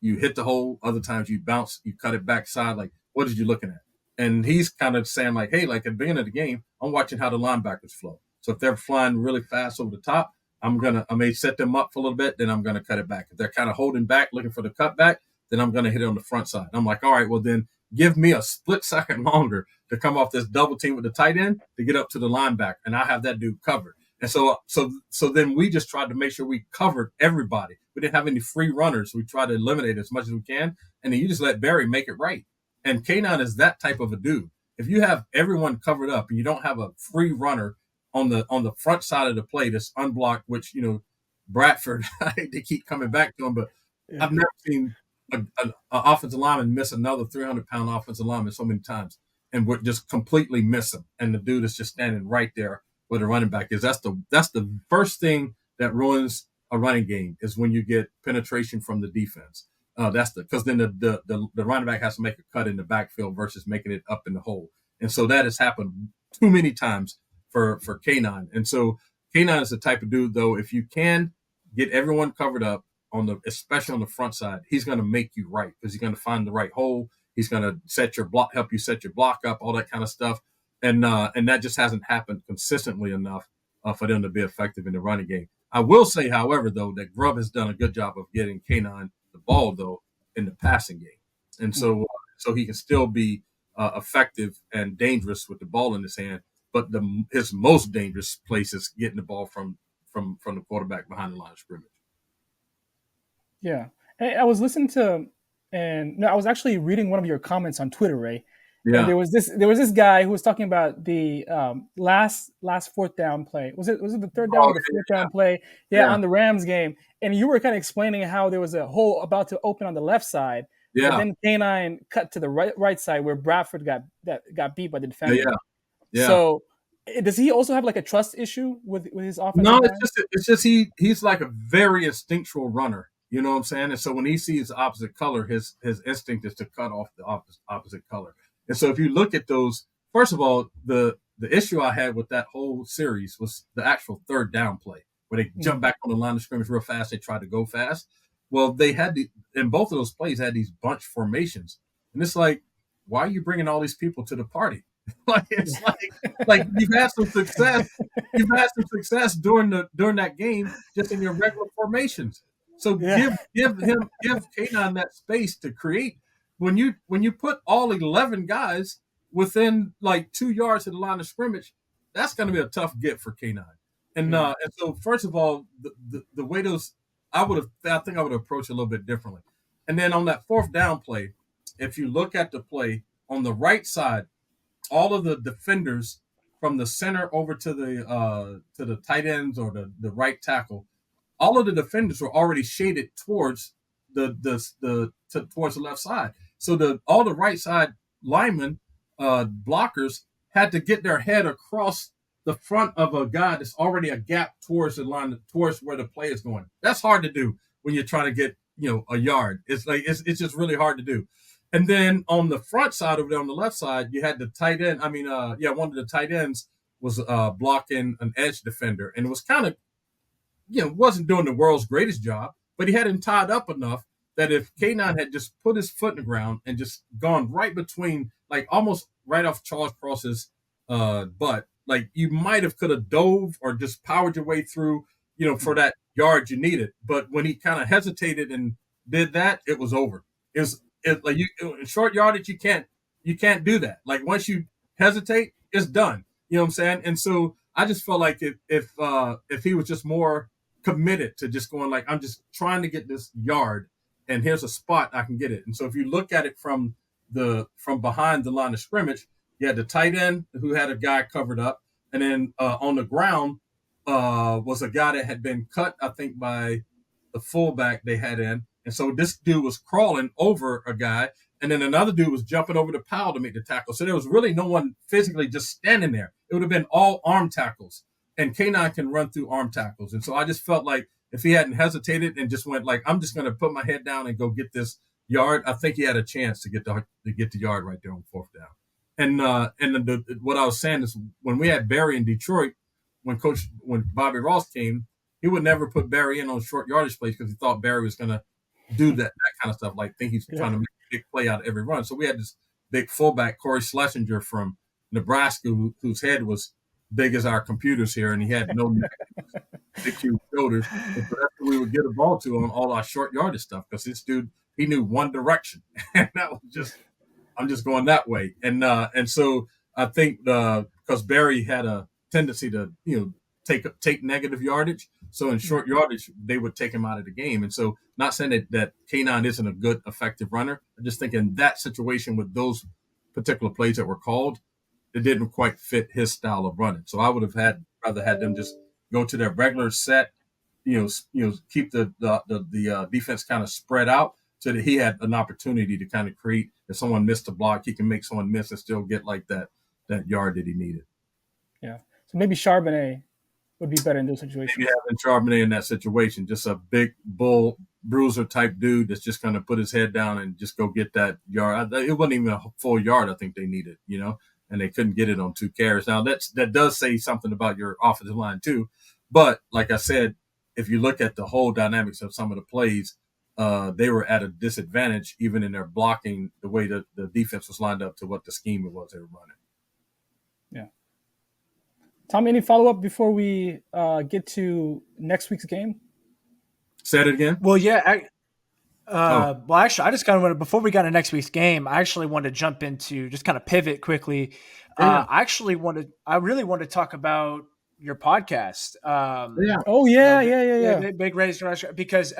Speaker 2: hit the hole, other times you bounce, you cut it backside. Like, what are you looking at? And he's kind of saying, like, hey, like, at the beginning of the game, I'm watching how the linebackers flow. So if they're flying really fast over the top, I may set them up for a little bit, then I'm going to cut it back. If they're kind of holding back, looking for the cutback, then I'm going to hit it on the front side. I'm like, all right, well, then give me a split second longer to come off this double team with the tight end to get up to the linebacker, and I have that dude covered. And so then we just tried to make sure we covered everybody. We didn't have any free runners. We tried to eliminate as much as we can, and then you just let Barry make it right. And K9 is that type of a dude. If you have everyone covered up and you don't have a free runner on the front side of the play that's unblocked, which, Bradford, I hate to keep coming back to him, but yeah. I've never seen an offensive lineman miss another 300-pound offensive lineman so many times and would just completely miss him. And the dude is just standing right there where the running back is. That's the first thing that ruins a running game, is when you get penetration from the defense. Because then the running back has to make a cut in the backfield versus making it up in the hole. And so that has happened too many times for K9. And so K9 is the type of dude, though, if you can get everyone covered up, especially on the front side, he's going to make you right, because he's going to find the right hole. He's going to help you set your block up, all that kind of stuff. And that just hasn't happened consistently enough for them to be effective in the running game. I will say, however, though, that Grubb has done a good job of getting K9 the ball, though, in the passing game. And so he can still be effective and dangerous with the ball in his hand. But his most dangerous place is getting the ball from the quarterback behind the line of scrimmage.
Speaker 1: Yeah. Hey, I was listening to, I was actually reading one of your comments on Twitter, Ray. Yeah. And there was this guy who was talking about the last fourth down play. Was it the third down or the fourth down play? Yeah, on the Rams game. And you were kind of explaining how there was a hole about to open on the left side. Yeah. And then K9 cut to the right side where Bradford got beat by the defender. Yeah. So does he also have like a trust issue with his offense?
Speaker 2: No, it's just he's like a very instinctual runner. You know what I'm saying? And so when he sees the opposite color, his instinct is to cut off the opposite color. And so if you look at those, first of all, the issue I had with that whole series was the actual third down play, where they jumped back on the line of scrimmage real fast. They tried to go fast. Well, they had in both of those plays had these bunch formations. And it's like, why are you bringing all these people to the party? It's like you've had some success. You've had some success during that game just in your regular formations. So give K9 that space to create. When you put all 11 guys within like 2 yards of the line of scrimmage, that's going to be a tough get for K9. And so first of all, the way those I think I would approach it a little bit differently. And then on that fourth down play, if you look at the play on the right side, all of the defenders from the center over to the tight ends or the right tackle, all of the defenders were already shaded towards towards the left side. So all the right side linemen, blockers, had to get their head across the front of a guy that's already a gap towards the line, towards where the play is going. That's hard to do when you're trying to get a yard. It's like it's just really hard to do. And then on the front side over there, on the left side, you had the tight end. One of the tight ends was blocking an edge defender, and it was kind of, wasn't doing the world's greatest job, but he had him tied up enough that if K9 had just put his foot in the ground and just gone right between, like almost right off Charles Cross's butt, like you might have could have dove or just powered your way through, for that yard you needed. But when he kind of hesitated and did that, it was over. It's like in short yardage, you can't do that. Like once you hesitate, it's done. You know what I'm saying? And so I just felt like if he was just more committed to just going like, I'm just trying to get this yard and here's a spot I can get it. And so if you look at it from behind the line of scrimmage, you had the tight end who had a guy covered up, and then on the ground was a guy that had been cut, I think, by the fullback they had in. And so this dude was crawling over a guy, and then another dude was jumping over the pile to make the tackle. So there was really no one physically just standing there. It would have been all arm tackles, and K9 can run through arm tackles. And so I just felt like if he hadn't hesitated and just went like, I'm just going to put my head down and go get this yard, I think he had a chance to get the yard right there on fourth down. And what I was saying is when we had Barry in Detroit, when Bobby Ross came, he would never put Barry in on short yardage plays because he thought Barry was going to do that kind of stuff, like think he's trying to make a big play out of every run. So we had this big fullback, Corey Schlesinger from Nebraska, whose head was big as our computers here, and he had no big, huge shoulders. And so that's what we would get a ball to on all our short yardage stuff because this dude, he knew one direction. And that was just, I'm just going that way. And so I think because Barry had a tendency to, take negative yardage. So in short yardage, they would take him out of the game. And so not saying that K9 isn't a good, effective runner. I just think in that situation with those particular plays that were called, it didn't quite fit his style of running. So I would have rather had them just go to their regular set, keep the defense kind of spread out so that he had an opportunity to kind of create. If someone missed a block, he can make someone miss and still get like that yard that he needed.
Speaker 1: Yeah. So maybe Charbonnet would be better in those situations.
Speaker 2: Maybe having Charbonnet in that situation, just a big bull bruiser type dude that's just going to put his head down and just go get that yard. It wasn't even a full yard I think they needed, and they couldn't get it on 2 carries. Now that does say something about your offensive line too. But like I said, if you look at the whole dynamics of some of the plays, they were at a disadvantage even in their blocking, the way that the defense was lined up to what the scheme it was they were running.
Speaker 1: Yeah. Tom, any follow-up before we get to next week's game?
Speaker 2: Say it again.
Speaker 3: Well, yeah. Well, actually, I just kind of wanted, before we got to next week's game, I actually wanted to jump into, just kind of pivot quickly.
Speaker 2: Yeah.
Speaker 3: I really wanted to talk about your podcast.
Speaker 1: Oh, yeah.
Speaker 3: Big Raised because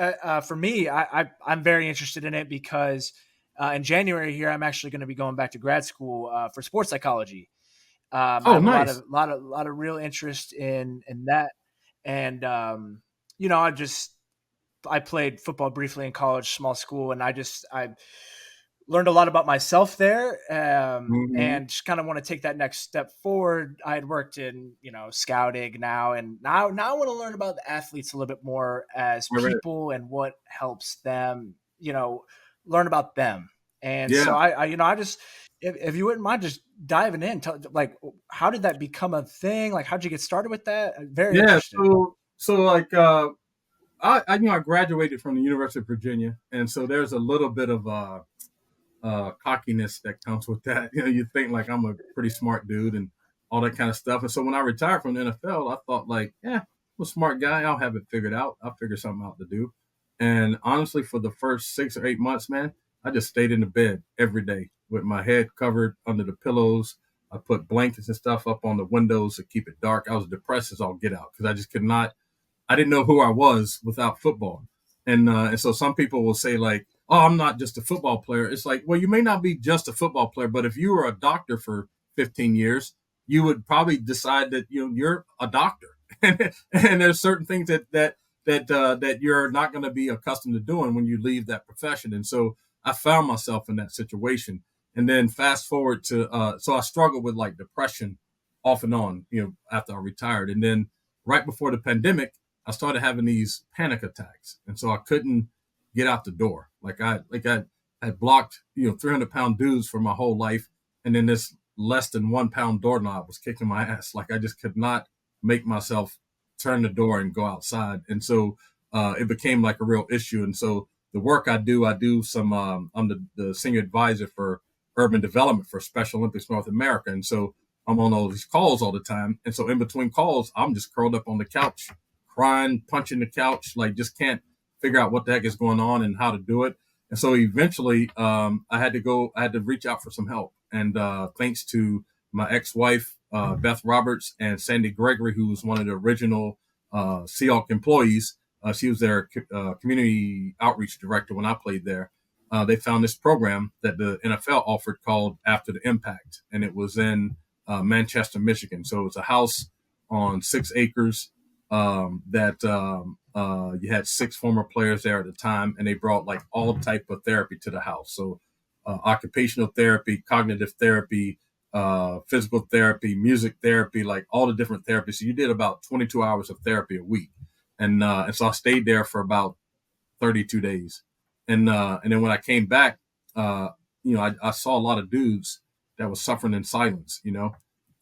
Speaker 3: for me, I'm very interested in it because in January here, I'm actually going to be going back to grad school for sports psychology. I have
Speaker 2: nice.
Speaker 3: a lot of real interest in that. And, I played football briefly in college, small school, and I learned a lot about myself there, and just kind of want to take that next step forward. I had worked in, scouting now I want to learn about the athletes a little bit more as people and what helps them, learn about them. And so I just, if you wouldn't mind just diving in, how did that become a thing? Like, how'd you get started with that? Very interesting.
Speaker 2: So like, I graduated from the University of Virginia, and so there's a little bit of cockiness that comes with that. You think like I'm a pretty smart dude and all that kind of stuff. And so when I retired from the NFL, I thought like, I'm a smart guy. I'll have it figured out. I'll figure something out to do. And honestly, for the first 6 or 8 months, man, I just stayed in the bed every day with my head covered under the pillows. I put blankets and stuff up on the windows to keep it dark. I was depressed as all get out because I just could not. I didn't know who I was without football. And so some people will say like, oh, I'm not just a football player. It's like, well, you may not be just a football player, but if you were a doctor for 15 years, you would probably decide that, you're a doctor. And there's certain things that you're not going to be accustomed to doing when you leave that profession. And so I found myself in that situation. And then fast forward to, so I struggled with like depression off and on, after I retired. And then right before the pandemic, I started having these panic attacks. And so I couldn't get out the door. I had blocked, 300-pound dudes for my whole life. And then this less than 1 pound doorknob was kicking my ass. Like I just could not make myself turn the door and go outside. And so it became like a real issue. And so the work I do some, I'm the senior advisor for urban development for Special Olympics North America. And so I'm on all these calls all the time. And so in between calls, I'm just curled up on the couch, crying, punching the couch, like just can't figure out what the heck is going on and how to do it. And so eventually I had to reach out for some help. And thanks to my ex-wife, Beth Roberts, and Sandy Gregory, who was one of the original Seahawks employees, she was their community outreach director when I played there. They found this program that the NFL offered called After the Impact, and it was in Manchester, Michigan. So it was a house on 6 acres you had 6 former players there at the time, and they brought like all type of therapy to the house. So occupational therapy, cognitive therapy, physical therapy, music therapy, like all the different therapies. So you did about 22 hours of therapy a week. And so I stayed there for about 32 days. And then when I came back, I saw a lot of dudes that was suffering in silence,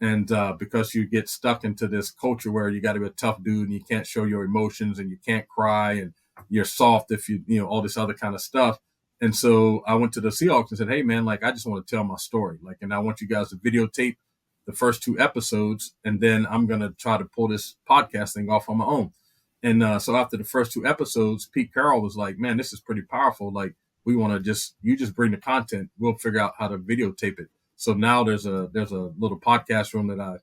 Speaker 2: and because you get stuck into this culture where you got to be a tough dude and you can't show your emotions and you can't cry and you're soft if all this other kind of stuff. And so I went to the Seahawks and said, hey man, like, I just want to tell my story. Like, and I want you guys to videotape the first 2 episodes. And then I'm going to try to pull this podcast thing off on my own. And so after the first 2 episodes, Pete Carroll was like, man, this is pretty powerful. Like, we want to you just bring the content. We'll figure out how to videotape it. So now there's a little podcast room that I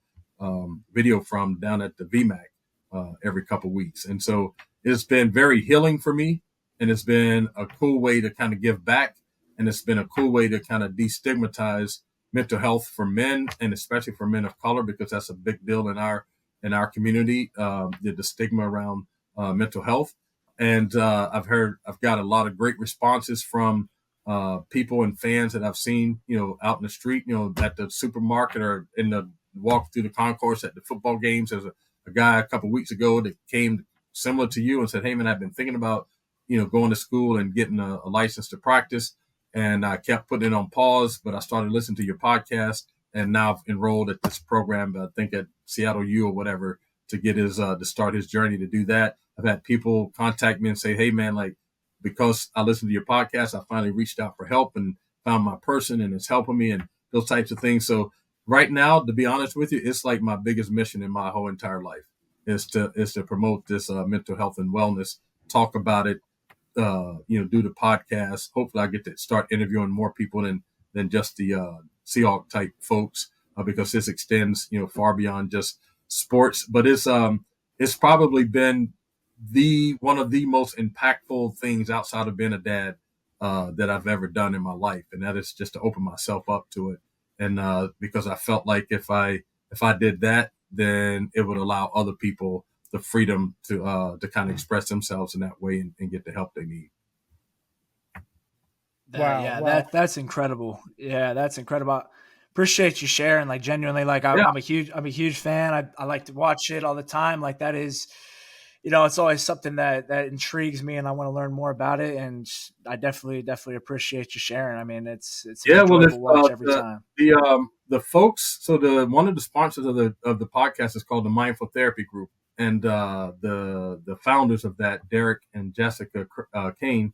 Speaker 2: video from down at the VMAC every couple of weeks. And so it's been very healing for me. And it's been a cool way to kind of give back. And it's been a cool way to kind of destigmatize mental health for men, and especially for men of color, because that's a big deal in our community, the stigma around mental health. And I've got a lot of great responses from people and fans that I've seen, out in the street, at the supermarket or in the walk through the concourse at the football games. There's a guy a couple of weeks ago that came similar to you and said, hey man, I've been thinking about, going to school and getting a license to practice. And I kept putting it on pause, but I started listening to your podcast, and now I've enrolled at this program, I think at Seattle U or whatever, to get to start his journey to do that. I've had people contact me and say, hey man, like, because I listened to your podcast, I finally reached out for help and found my person, and it's helping me, and those types of things. So right now, to be honest with you, it's like my biggest mission in my whole entire life is to promote this mental health and wellness, talk about it, do the podcast. Hopefully I get to start interviewing more people than just the Seahawk type folks, because this extends, far beyond just sports. But it's probably been one of the most impactful things outside of being a dad that I've ever done in my life. And that is just to open myself up to it. And because I felt like if I did that, then it would allow other people the freedom to kind of express themselves in that way and get the help they need.
Speaker 3: That's incredible. Yeah, that's incredible. Appreciate you sharing. Like, genuinely, like, I'm a huge fan. I like to watch it all the time. Like, that is, it's always something that intrigues me, and I want to learn more about it. And I definitely
Speaker 2: appreciate
Speaker 3: you sharing. I mean, it's
Speaker 2: enjoyable
Speaker 3: watch every time.
Speaker 2: The folks. So one of the sponsors of the podcast is called the Mindful Therapy Group, and the founders of that, Derek and Jessica Kane,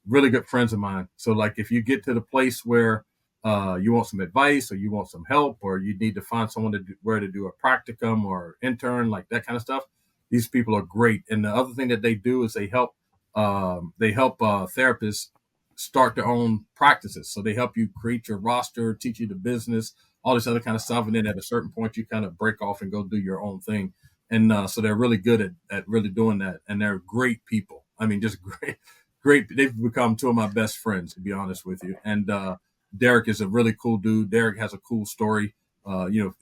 Speaker 2: really good friends of mine. So like, if you get to the place where you want some advice or you want some help or you need to find someone to do a practicum or intern, like that kind of stuff, these people are great. And the other thing that they do is they help therapists start their own practices. So they help you create your roster, teach you the business, all this other kind of stuff. And then at a certain point, you kind of break off and go do your own thing. And so they're really good at really doing that. And they're great people. I mean, just great. They've become 2 of my best friends, to be honest with you. And Derek is a really cool dude. Derek has a cool story. If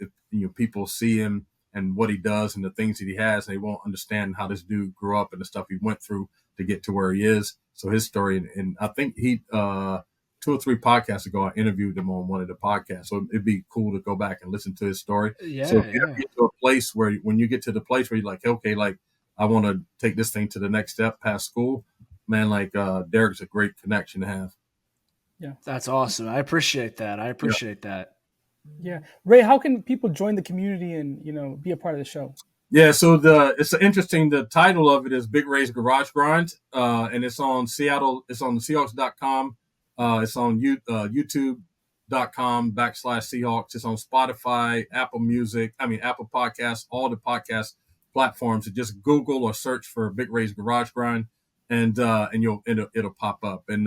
Speaker 2: people see him and what he does and the things that he has, they won't understand how this dude grew up and the stuff he went through to get to where he is. So his story, and I think he 2 or 3 podcasts ago, I interviewed him on one of the podcasts. So it'd be cool to go back and listen to his story.
Speaker 3: Yeah.
Speaker 2: So if you ever get to a place where, when you get to the place where you're like, okay, like, I want to take this thing to the next step past school, man, like, Derek's a great connection to have.
Speaker 1: Yeah.
Speaker 3: That's awesome. I appreciate that. that.
Speaker 1: Yeah. Ray, how can people join the community and, be a part of the show?
Speaker 2: Yeah, so it's interesting. The title of it is Big Ray's Garage Grind, and it's on Seattle. It's on the Seahawks.com. It's on YouTube.com/Seahawks. It's on Spotify, Apple Podcasts, all the podcast platforms. So just Google or search for Big Ray's Garage Grind, and it'll pop up. And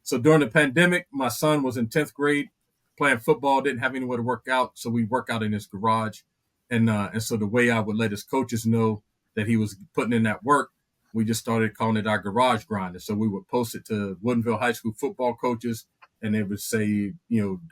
Speaker 2: so during the pandemic, my son was in 10th grade playing football, didn't have anywhere to work out, so we work out in his garage. And so the way I would let his coaches know that he was putting in that work, we just started calling it our garage grind. And so we would post it to Woodinville High School football coaches, and they would say,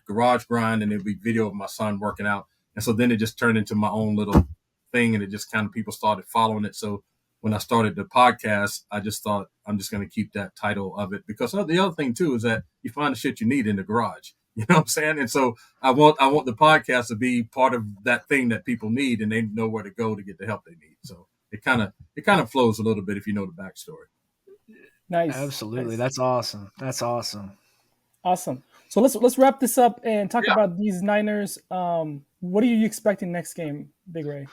Speaker 2: garage grind, and it'd be video of my son working out. And so then it just turned into my own little thing, and it just kind of people started following it. So when I started the podcast, I just thought I'm just going to keep that title of it, because the other thing too is that you find the shit you need in the garage. You know what I'm saying? And so I want the podcast to be part of that thing that people need, and they know where to go to get the help they need. So it kind of flows a little bit if you know the backstory.
Speaker 1: Nice.
Speaker 3: Absolutely.
Speaker 1: Nice.
Speaker 3: That's awesome. That's awesome.
Speaker 1: Awesome. So let's wrap this up and talk about these Niners. What are you expecting next game, Big Ray?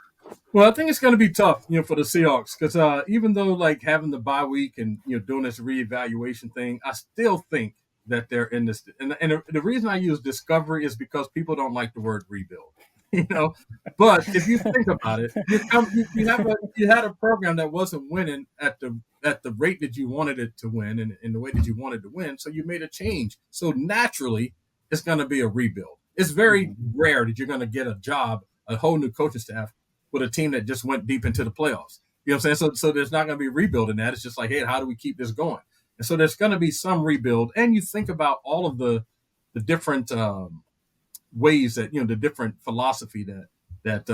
Speaker 2: Well, I think it's going to be tough, for the Seahawks, because even though like having the bye week and doing this reevaluation thing, I still think that they're in this. And the reason I use discovery is because people don't like the word rebuild, But if you think about it, you had a program that wasn't winning at the rate that you wanted it to win and in the way that you wanted to win, so you made a change. So naturally, it's going to be a rebuild. It's very rare that you're going to get a whole new coaching staff with a team that just went deep into the playoffs. You know what I'm saying? So there's not going to be rebuilding that. It's just like, hey, how do we keep this going? And so there's going to be some rebuild. And you think about all of the different ways that, the different philosophy that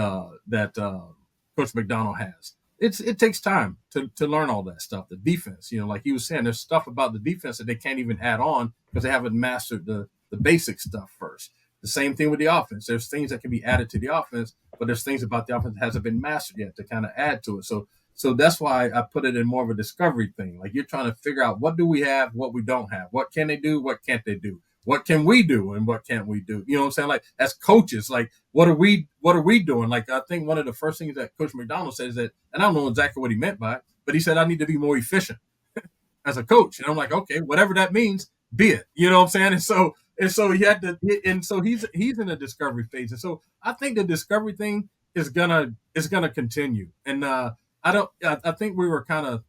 Speaker 2: Coach McDonald has. It takes time to learn all that stuff. The defense, like he was saying, there's stuff about the defense that they can't even add on because they haven't mastered the basic stuff first. The same thing with the offense. There's things that can be added to the offense, but there's things about the offense that hasn't been mastered yet to kind of add to it. So that's why I put it in more of a discovery thing. Like you're trying to figure out what do we have, what we don't have, what can they do, what can't they do, what can we do, and what can't we do. You know what I'm saying? Like as coaches, like what are we doing? Like I think one of the first things that Coach McDonald says that, and I don't know exactly what he meant by it, but he said I need to be more efficient as a coach. And I'm like, okay, whatever that means, be it. You know what I'm saying? And so he had to, and so he's in a discovery phase. And so I think the discovery thing is gonna continue. And I think we were kind of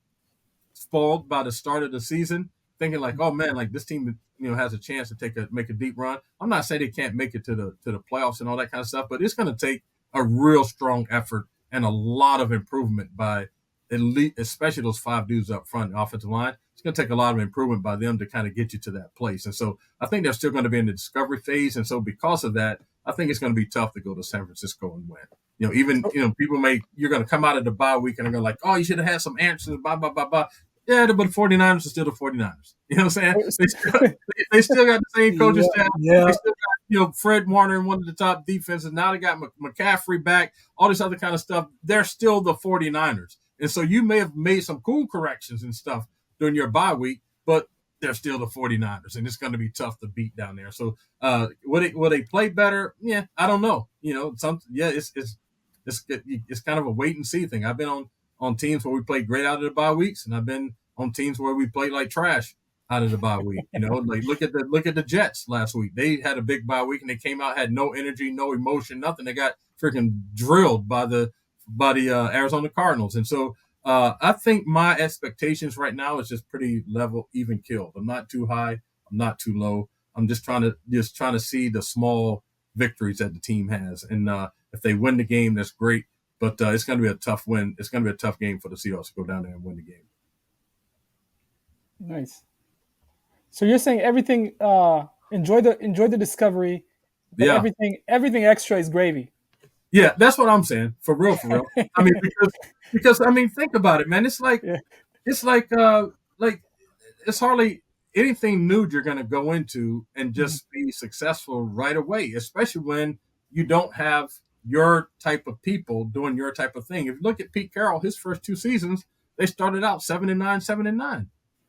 Speaker 2: spoiled by the start of the season, thinking like, oh man, like this team, has a chance to make a deep run. I'm not saying they can't make it to the playoffs and all that kind of stuff, but it's going to take a real strong effort and a lot of improvement by elite, especially those 5 dudes up front, offensive line. It's going to take a lot of improvement by them to kind of get you to that place. And so I think they're still going to be in the discovery phase. And so because of that, I think it's going to be tough to go to San Francisco and win. Even people you're going to come out of the bye week and they're going to like, oh, you should have had some answers, blah, blah, blah, blah. Yeah, but the 49ers are still the 49ers. You know what I'm saying? They still got the same coaching staff.
Speaker 3: Yeah.
Speaker 2: They still got, Fred Warner in one of the top defenses. Now they got McCaffrey back, all this other kind of stuff. They're still the 49ers. And so you may have made some cool corrections and stuff during your bye week, but they're still the 49ers, and it's going to be tough to beat down there. So will they play better? Yeah, I don't know. It's kind of a wait and see thing. I've been on teams where we played great out of the bye weeks, and I've been on teams where we played like trash out of the bye week. Like look at the Jets last week. They had a big bye week, and they came out, had no energy, no emotion, nothing. They got freaking drilled by the Arizona Cardinals. And so I think my expectations right now is just pretty level, even killed. I'm not too high. I'm not too low. I'm just trying to see the small victories that the team has. And if they win the game, that's great. But it's going to be a tough win. It's going to be a tough game for the Seahawks to go down there and win the game.
Speaker 1: Nice. So you're saying everything, enjoy the discovery.
Speaker 2: Yeah.
Speaker 1: Everything extra is gravy.
Speaker 2: Yeah, that's what I'm saying. For real. I mean, because think about it, man. It's like it's hardly anything new you're going to go into and just be successful right away, especially when you don't have your type of people doing your type of thing. If you look at Pete Carroll, his first 2 seasons, they started out 7-9, 7-9.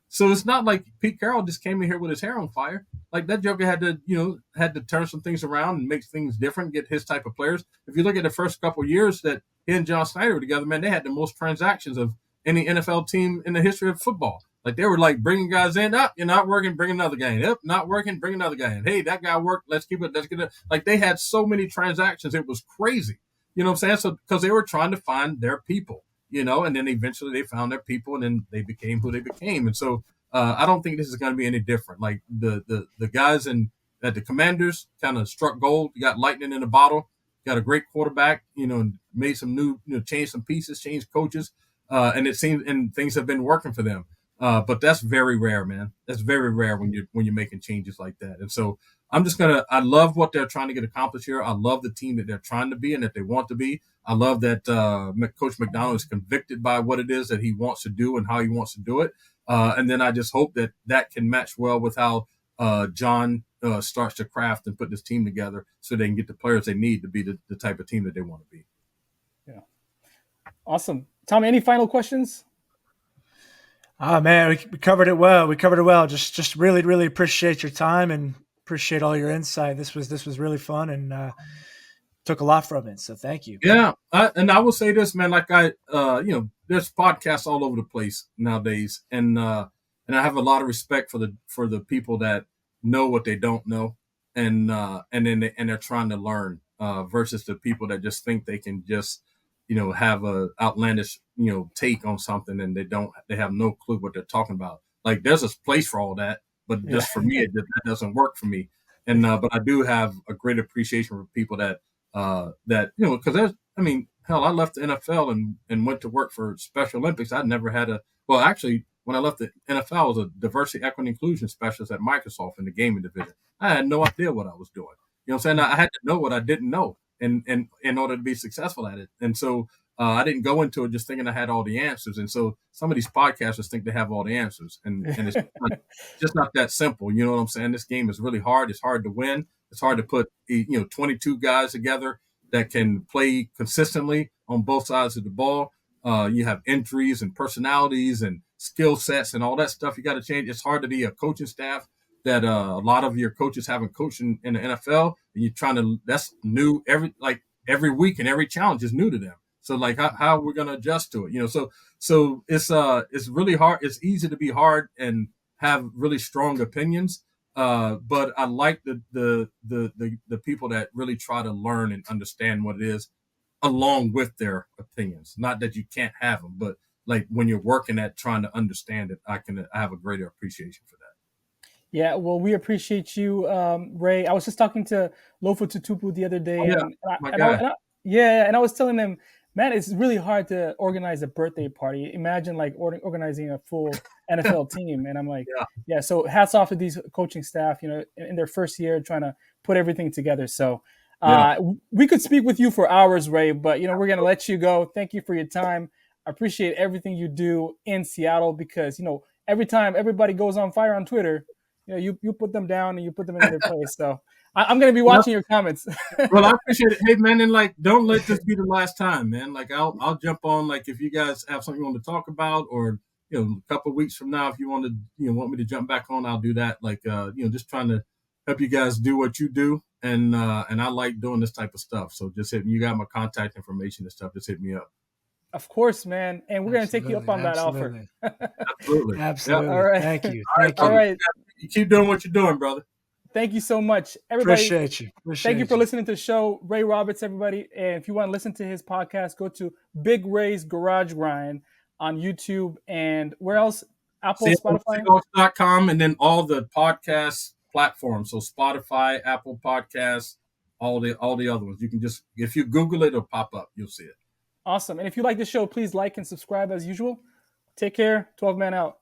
Speaker 2: So it's not like Pete Carroll just came in here with his hair on fire. Like that joker had to turn some things around and make things different, get his type of players. If you look at the first couple of years that he and John Snyder were together, man, they had the most transactions of any NFL team in the history of football. Like they were like bringing guys in, you're not working, bring another guy in. Not working, bring another guy in. Hey, that guy worked, let's get it. Like they had so many transactions, it was crazy. You know what I'm saying? So because they were trying to find their people. And then eventually they found their people, and then they became who they became. And so I don't think this is going to be any different. Like the guys at the Commanders kind of struck gold. You got lightning in a bottle. Got a great quarterback. And made some new, changed some pieces, changed coaches. and it seems and things have been working for them. But that's very rare, man. That's very rare when you're making changes like that. And so I love what they're trying to get accomplished here. I love the team that they're trying to be and that they want to be. I love that Coach McDonald is convicted by what it is that he wants to do and how he wants to do it. And then I just hope that can match well with how John starts to craft and put this team together so they can get the players they need to be the type of team that they want to be.
Speaker 1: Yeah. Awesome. Tommy, any final questions?
Speaker 3: Oh man, we covered it well. Just really, really appreciate your time and appreciate all your insight. This was really fun and took a lot from it. So thank you.
Speaker 2: Yeah. And I will say this, man, there's podcasts all over the place nowadays. And I have a lot of respect for the people that know what they don't know. And they're trying to learn, versus the people that just think they can just, have a outlandish, take on something and they have no clue what they're talking about. Like there's a place for all that, but just for me, that doesn't work for me. And, but I do have a great appreciation for people that because hell, I left the NFL and went to work for Special Olympics. I'd never had actually, when I left the NFL, I was a diversity, equity, inclusion specialist at Microsoft in the gaming division. I had no idea what I was doing. You know what I'm saying? I had to know what I didn't know and in order to be successful at it. And so I didn't go into it just thinking I had all the answers. And so some of these podcasters think they have all the answers, and it's just not that simple. You know what I'm saying? This game is really hard. It's hard to win. It's hard to put 22 guys together that can play consistently on both sides of the ball. You have injuries and personalities and skill sets and all that stuff you got to change. It's hard to be a coaching staff that a lot of your coaches haven't coached in the NFL, and you're trying to. That's new every week, and every challenge is new to them. So like how we're gonna adjust to it, So it's really hard. It's easy to be hard and have really strong opinions. But I like the people that really try to learn and understand what it is along with their opinions. Not that you can't have them, but like when you're working at trying to understand it, I have a greater appreciation for that.
Speaker 1: Yeah, well, we appreciate you, Ray. I was just talking to Lofa Tutupu the other day, and I was telling them, man, it's really hard to organize a birthday party. Imagine like organizing a full NFL team. And I'm like, yeah. So hats off to these coaching staff, in their first year trying to put everything together. So we could speak with you for hours, Ray, but we're going to let you go. Thank you for your time. I appreciate everything you do in Seattle because, every time everybody goes on fire on Twitter, you put them down and you put them in their place. So I'm going to be watching your comments.
Speaker 2: Well, I appreciate it. Hey, man, and don't let this be the last time, man. I'll jump on, if you guys have something you want to talk about, or a couple of weeks from now, if you want to, want me to jump back on, I'll do that. Just trying to help you guys do what you do, and I like doing this type of stuff. So just hit me. You got my contact information and stuff. Just hit me up.
Speaker 1: Of course, man. And we're going to take you up on that offer.
Speaker 2: Absolutely.
Speaker 3: Absolutely.
Speaker 1: All right.
Speaker 3: Thank you.
Speaker 1: All right.
Speaker 2: You keep doing what you're doing, brother.
Speaker 1: Thank you so much. Everybody,
Speaker 3: appreciate you.
Speaker 1: Thank you for listening to the show. Ray Roberts, everybody. And if you want to listen to his podcast, go to Big Ray's Garage Grind on YouTube. And where else? Apple, Spotify?
Speaker 2: Seahawks.com, and then all the podcast platforms. So Spotify, Apple Podcasts, all the other ones. You can just, if you Google it, it'll pop up. You'll see it.
Speaker 1: Awesome. And if you like the show, please like and subscribe as usual. Take care. 12 Man out.